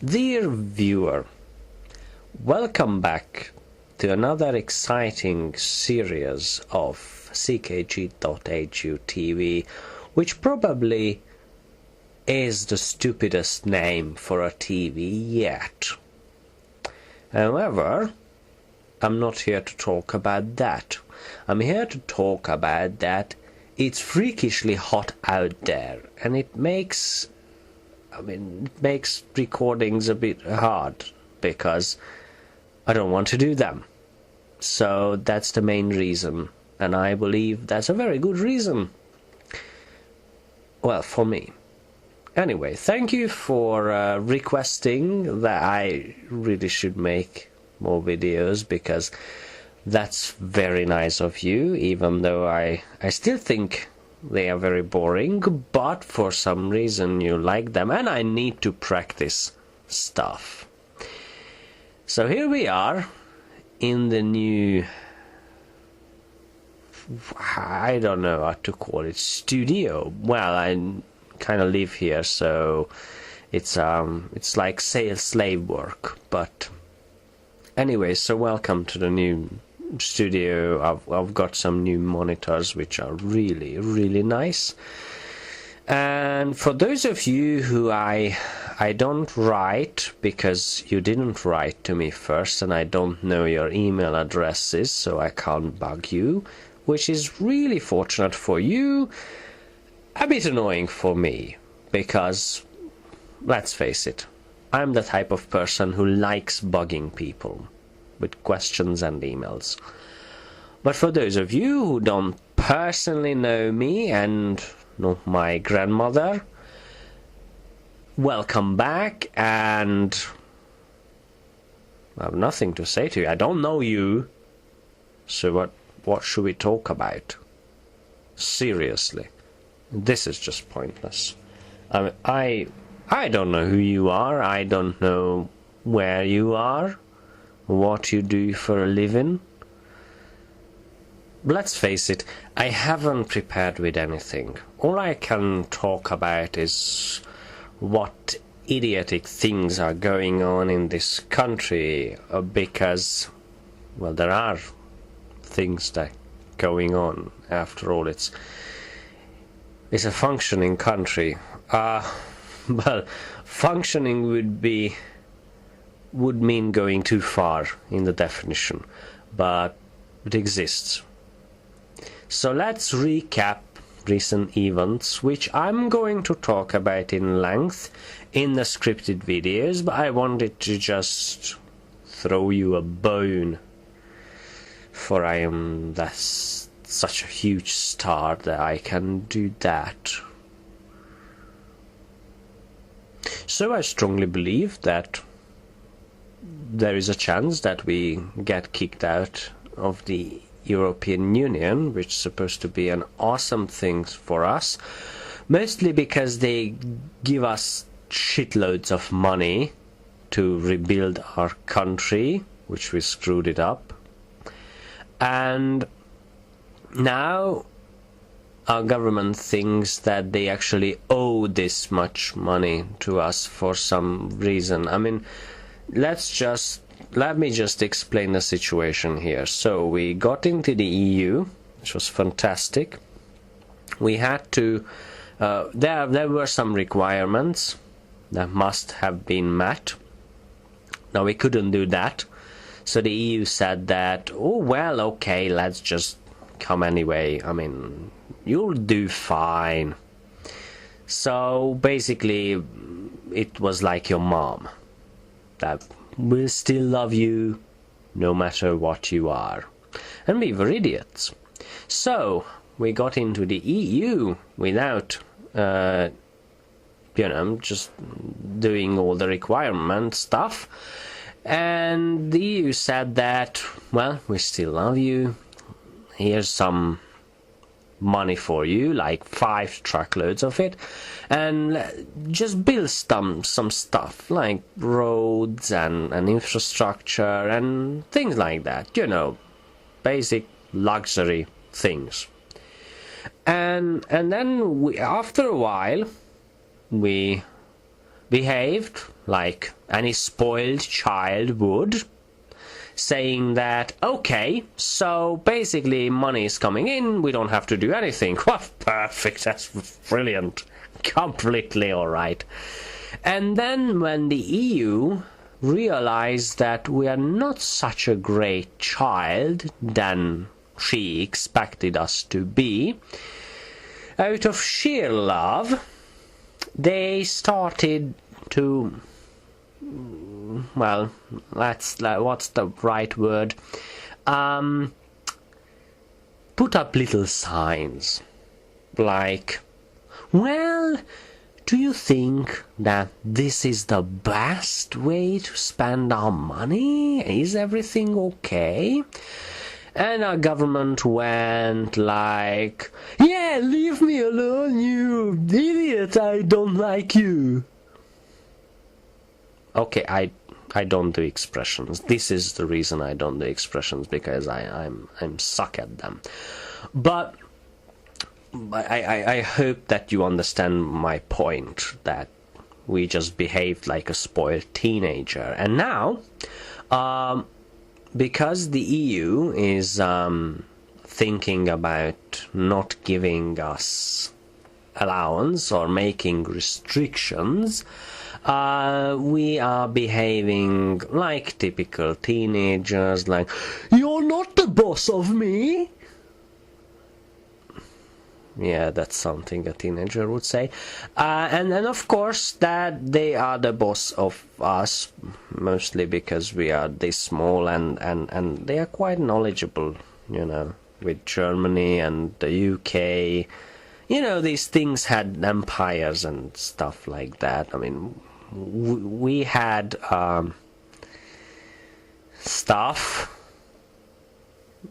Dear viewer, welcome back to another exciting series of ckg.hu TV, which probably is the stupidest name for a TV yet. However, I'm not here to talk about that. I'm here to talk about that it's freakishly hot out there, and it makes recordings a bit hard because I don't want to do them. So that's the main reason, and I believe that's a very good reason. Well, for me. Anyway, thank you for requesting that I really should make more videos, because that's very nice of you, even though I still think they are very boring, but for some reason you like them, and I need to practice stuff. So here we are in the new, I don't know what to call it, studio. Well, I kind of live here, so it's like slave work. But anyway, so welcome to the new studio. I've got some new monitors which are really, really nice. And for those of you who I don't write, because you didn't write to me first, and I don't know your email addresses, so I can't bug you, which is really fortunate for you, a bit annoying for me, because let's face it, I'm the type of person who likes bugging people with questions and emails. But for those of you who don't personally know me and not my grandmother, welcome back, and I have nothing to say to you. I don't know you, so what should we talk about? Seriously, this is just pointless. I don't know who you are. I don't know where you are, what you do for a living. Let's face it, I haven't prepared with anything. All I can talk about is what idiotic things are going on in this country, because, well, there are things that going on. After all, it's a functioning country. Well, functioning would mean going too far in the definition, but it exists. So let's recap recent events, which I'm going to talk about in length in the scripted videos, but I wanted to just throw you a bone, for I am such a huge star that I can do that. So I strongly believe that there is a chance that we get kicked out of the European Union, which is supposed to be an awesome thing for us, mostly because they give us shitloads of money to rebuild our country, which we screwed it up. And now our government thinks that they actually owe this much money to us for some reason. I mean, let me just explain the situation here. So we got into the EU, which was fantastic. We had to, there were some requirements that must have been met. Now we couldn't do that. So the EU said that, oh well, okay, let's just come anyway. I mean, you'll do fine. So basically, it was like your mom, that will still love you no matter what you are. And we were idiots. So we got into the EU without just doing all the requirement stuff, and the EU said that, well, we still love you, here's some money for you, like 5 truckloads of it, and just build some stuff like roads and infrastructure and things like that, basic luxury things. And then after a while we behaved like any spoiled child would, saying that, okay, so basically money is coming in, we don't have to do anything. Well, perfect, that's brilliant, completely alright. And then when the EU realized that we are not such a great child than she expected us to be, out of sheer love, they started to, well, what's the right word? Put up little signs like, well, do you think that this is the best way to spend our money? Is everything okay? And our government went like, yeah, leave me alone, you idiot, I don't like you. Okay, I don't do expressions. This is the reason I don't do expressions, because I'm suck at them. But I hope that you understand my point, that we just behaved like a spoiled teenager. And now, because the EU is thinking about not giving us allowance or making restrictions, we are behaving like typical teenagers, like, you're not the boss of me. Yeah, that's something a teenager would say. And then, of course, that they are the boss of us, mostly because we are this small, and they are quite knowledgeable, you know, with Germany and the UK. You know, these things had empires and stuff like that. I mean, we had stuff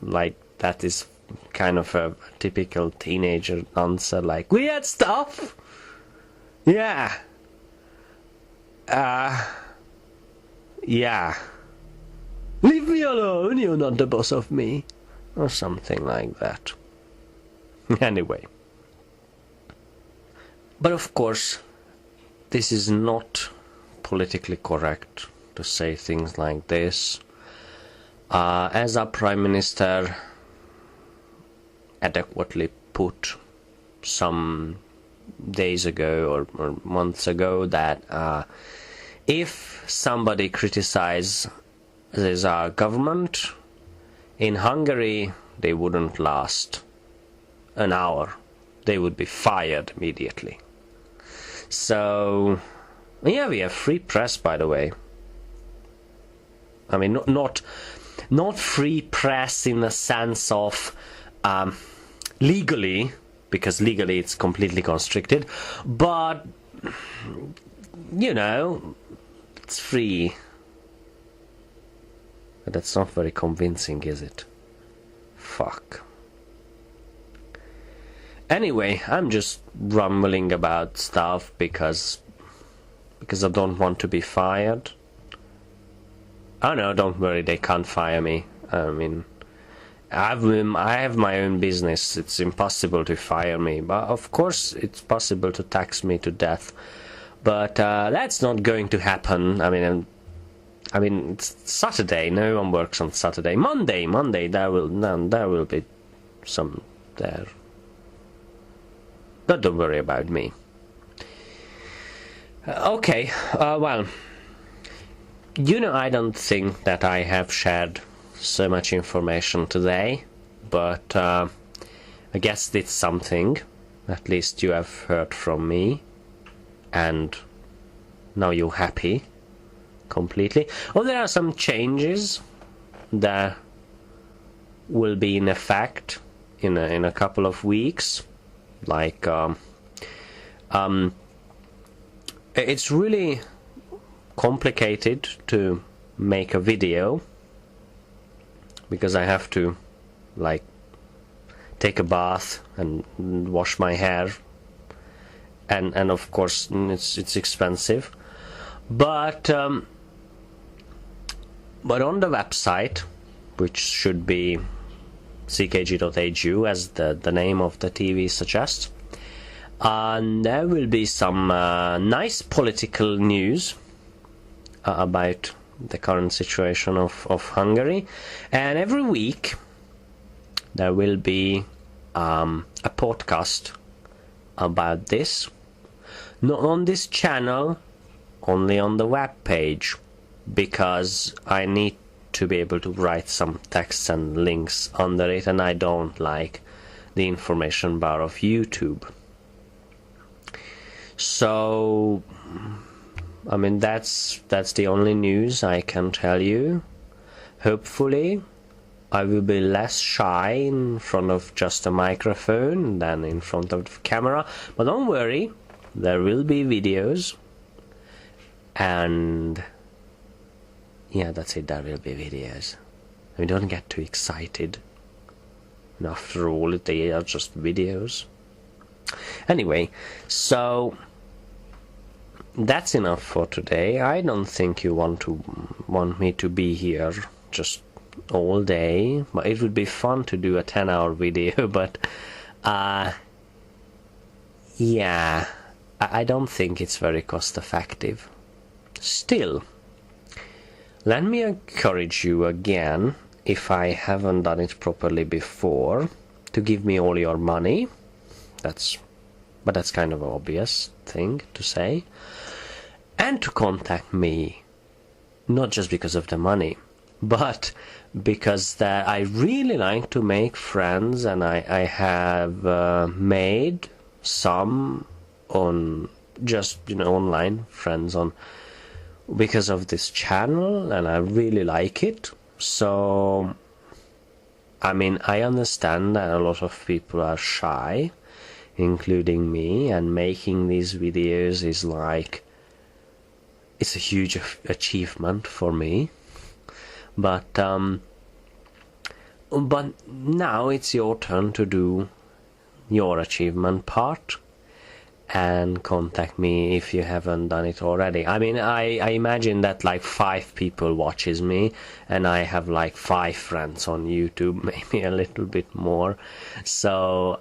like that is kind of a typical teenager answer, like, we had stuff, yeah, yeah, leave me alone, you're not the boss of me, or something like that. Anyway, but of course this is not politically correct to say things like this. As our Prime Minister adequately put some days ago or months ago, that if somebody criticizes our government, in Hungary they wouldn't last an hour. They would be fired immediately. So, yeah, we have free press, by the way. I mean, not free press in the sense of legally, because legally it's completely constricted, but, you know, it's free. But that's not very convincing, is it? Fuck. Anyway, I'm just rumbling about stuff because I don't want to be fired. Oh no, don't worry, they can't fire me. I mean, I have my own business. It's impossible to fire me, but of course it's possible to tax me to death. But that's not going to happen. I mean, it's Saturday. No one works on Saturday. Monday. There will be some there. But don't worry about me. Okay. Well, you know, I don't think that I have shared so much information today, but I guess it's something. At least you have heard from me, and now you're happy completely. Oh, there are some changes that will be in effect in a couple of weeks. Like it's really complicated to make a video, because I have to, like, take a bath and wash my hair, and of course it's expensive, but on the website, which should be ckg.hu, as the name of the TV suggests, And there will be some nice political news about the current situation of Hungary, and every week there will be a podcast about this, not on this channel, only on the web page, because I need to be able to write some text and links under it, and I don't like the information bar of YouTube. So I mean, that's the only news I can tell you. Hopefully I will be less shy in front of just a microphone than in front of the camera, but don't worry, there will be videos. And yeah, that's it, there will be videos. I mean, don't get too excited, and after all, they are just videos. Anyway, so that's enough for today. I don't think you want me to be here just all day, but it would be fun to do a 10-hour video. But yeah, I don't think it's very cost effective. Still, let me encourage you again, if I haven't done it properly before, to give me all your money. But that's kind of an obvious thing to say. And to contact me, not just because of the money, but because that I really like to make friends, and I have made some on just, online friends on because of this channel, and I really like it. So I mean, I understand that a lot of people are shy, including me, and making these videos is like, it's a huge achievement for me. But now it's your turn to do your achievement part, and contact me if you haven't done it already. I mean, I imagine that like 5 people watches me, and I have like 5 friends on YouTube, maybe a little bit more. So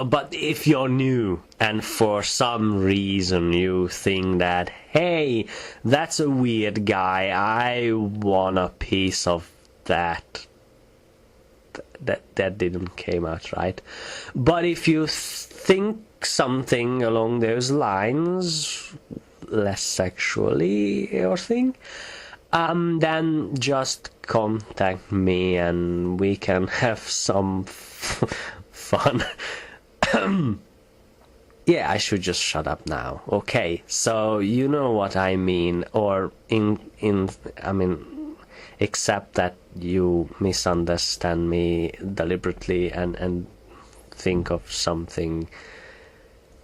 but if you're new and for some reason you think that, hey, that's a weird guy, I want a piece of that didn't came out right. But if you think something along those lines, less sexually or thing, then just contact me and we can have some fun. Yeah, I should just shut up now. Okay, so you know what I mean, or I mean, except that you misunderstand me deliberately and think of something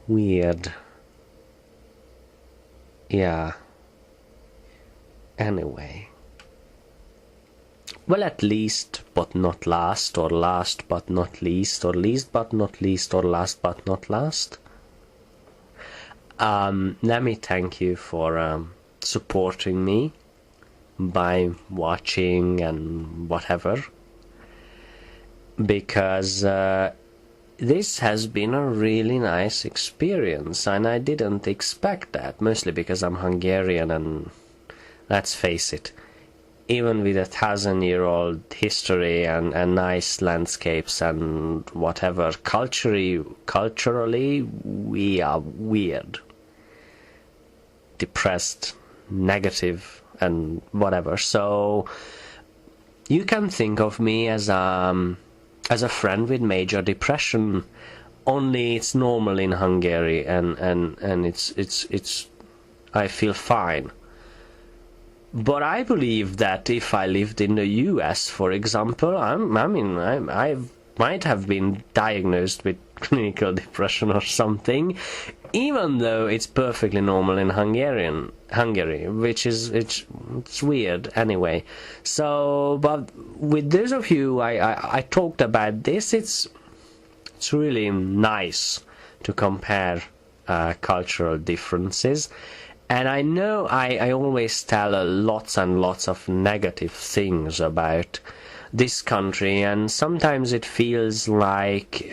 weird. Yeah. Anyway. Well, at least but not last, or last but not least, or least but not least, or last but not last, let me thank you for supporting me by watching and whatever, because this has been a really nice experience, and I didn't expect that, mostly because I'm Hungarian, and let's face it, even with 1,000-year-old history and nice landscapes and whatever, culturally we are weird, depressed, negative, and whatever. So you can think of me as a friend with major depression, only it's normal in Hungary, and it's I feel fine. But I believe that if I lived in the US, for example, I might have been diagnosed with clinical depression or something, even though it's perfectly normal in Hungary, which is it's weird anyway. So, but with those of you I talked about this, it's really nice to compare cultural differences. And I know I always tell lots and lots of negative things about this country, and sometimes it feels like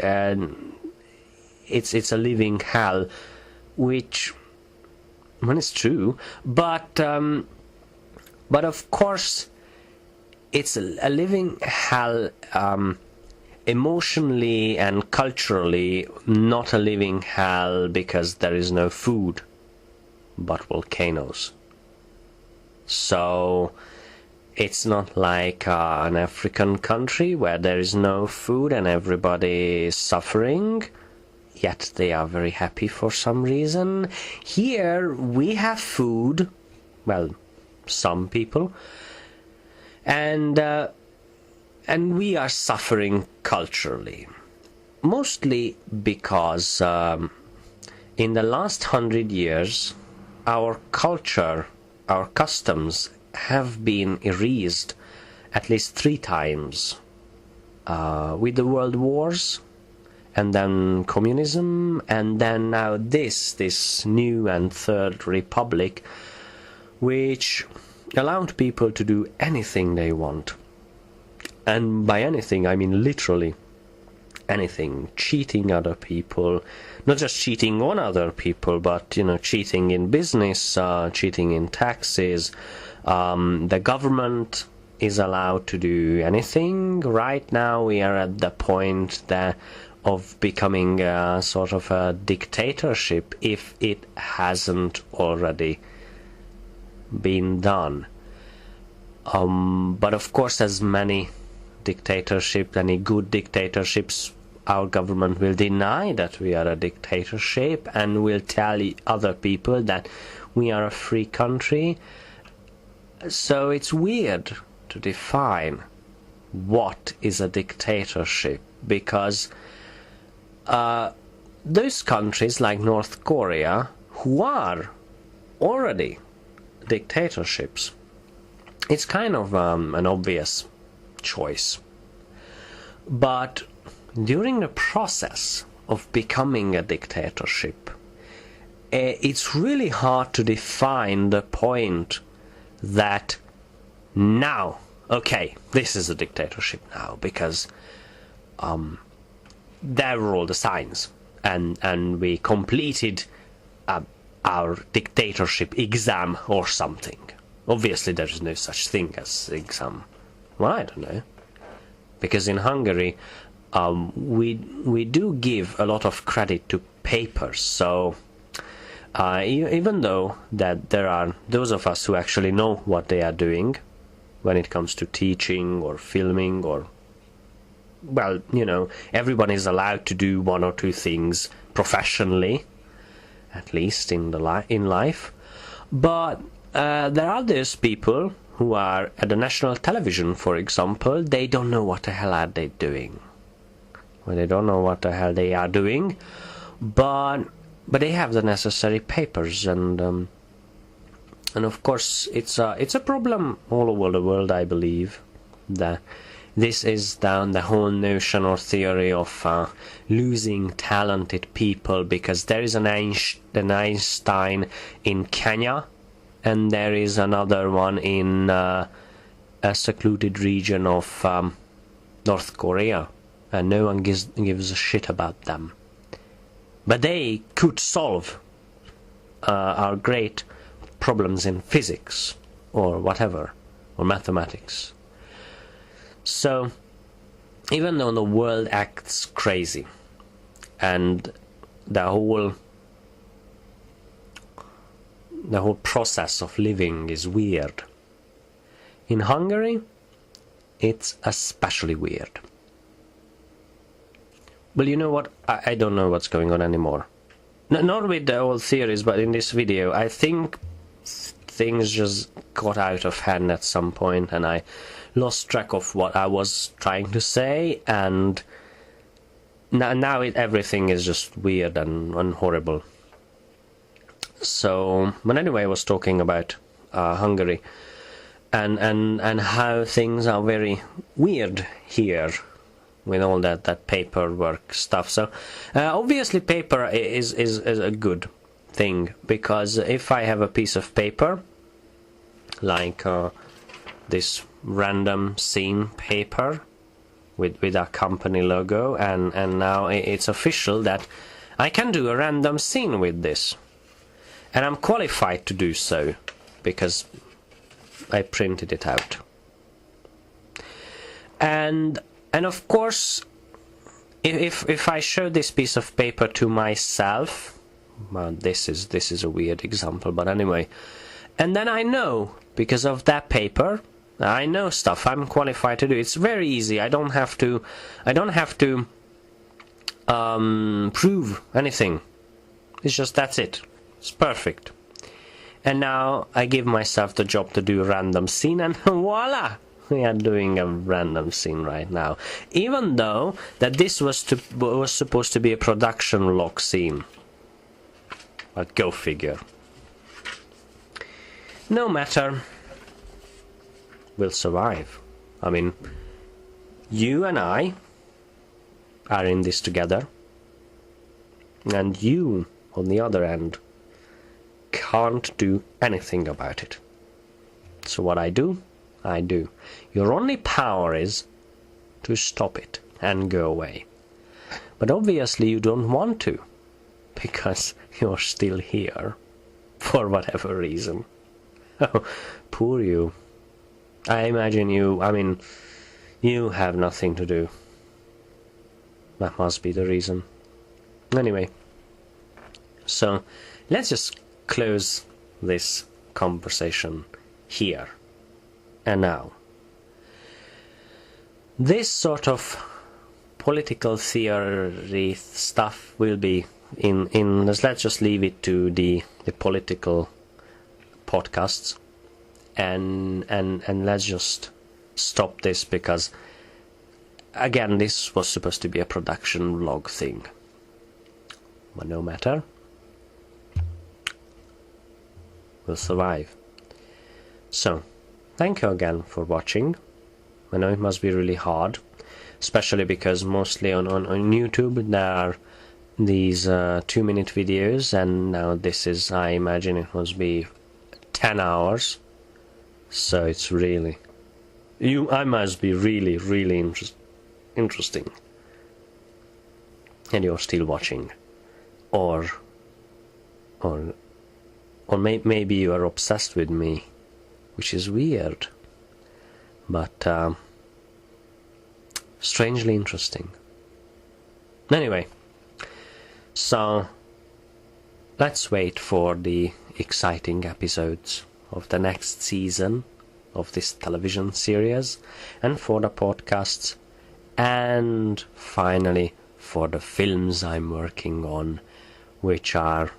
it's a living hell, which, well, it's true, but of course it's a living hell, emotionally and culturally, not a living hell because there is no food but volcanoes. So it's not like an African country where there is no food and everybody is suffering, yet they are very happy for some reason. Here we have food, well, some people, and we are suffering culturally, mostly because in the last 100 years our culture, our customs have been erased at least 3 times, with the world wars, and then communism, and then now this new and third republic, which allowed people to do anything they want. And by anything I mean literally anything. Cheating other people, not just cheating on other people, but cheating in business, cheating in taxes. The government is allowed to do anything. Right now we are at the point of becoming a sort of a dictatorship, if it hasn't already been done. But of course, as many dictatorships, any good dictatorships, our government will deny that we are a dictatorship and will tell other people that we are a free country. So it's weird to define what is a dictatorship, because those countries like North Korea, who are already dictatorships, it's kind of an obvious choice. But during the process of becoming a dictatorship, it's really hard to define the point that now, okay, this is a dictatorship now, because there were all the signs, and we completed our dictatorship exam or something. Obviously there is no such thing as exam. Well, I don't know, because in Hungary we do give a lot of credit to papers. So even though that there are those of us who actually know what they are doing when it comes to teaching or filming, or, well, everyone is allowed to do 1 or 2 things professionally, at least in life. But there are those people who are at the national television, for example. They don't know what the hell are they doing. Well, they don't know what the hell they are doing, but they have the necessary papers, and of course it's a problem all over the world, I believe, that this is down the whole notion or theory of losing talented people, because there is an Einstein in Kenya, and there is another one in a secluded region of North Korea, and no one gives a shit about them. But they could solve our great problems in physics or whatever, or mathematics. So even though the world acts crazy and the whole process of living is weird, in Hungary it's especially weird. Well, you know what? I don't know what's going on anymore. Not with the old theories, but in this video, I think things just got out of hand at some point, and I lost track of what I was trying to say, and now everything is just weird and horrible. So, but anyway, I was talking about Hungary, and how things are very weird here with all that paperwork stuff. So obviously paper is a good thing, because if I have a piece of paper like this random scene paper with a company logo, and now it's official that I can do a random scene with this. And I'm qualified to do so, because I printed it out. And of course, if I show this piece of paper to myself, well, this is a weird example, but anyway, and then I know, because of that paper, I know stuff. I'm qualified to do. It's very easy. I don't have to prove anything. It's just, that's it. It's perfect. And now I give myself the job to do a random scene, and voila! We are doing a random scene right now. Even though that this was supposed to be a production log scene. But go figure. No matter. We'll survive. I mean, you and I are in this together. And you, on the other end, can't do anything about it. So what I do, I do. Your only power is to stop it and go away. But obviously you don't want to, because you're still here, for whatever reason. Oh, poor you. I imagine you, I mean, you have nothing to do. That must be the reason. Anyway, so let's just close this conversation here and now. This sort of political theory stuff will be in let's just leave it to the political podcasts, and let's just stop this, because again, this was supposed to be a production log thing. But no matter, we'll survive. So, thank you again for watching. I know it must be really hard, especially because mostly on YouTube there are these 2-minute videos, and now this is, I imagine it must be 10 hours. So it's really, I must be really, really interesting. And you're still watching. Or maybe you are obsessed with me, which is weird, but strangely interesting. Anyway, so let's wait for the exciting episodes of the next season of this television series, and for the podcasts, and finally for the films I'm working on, which are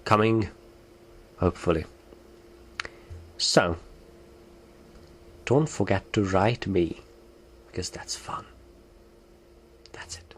coming, hopefully. So, don't forget to write me, because that's fun. That's it.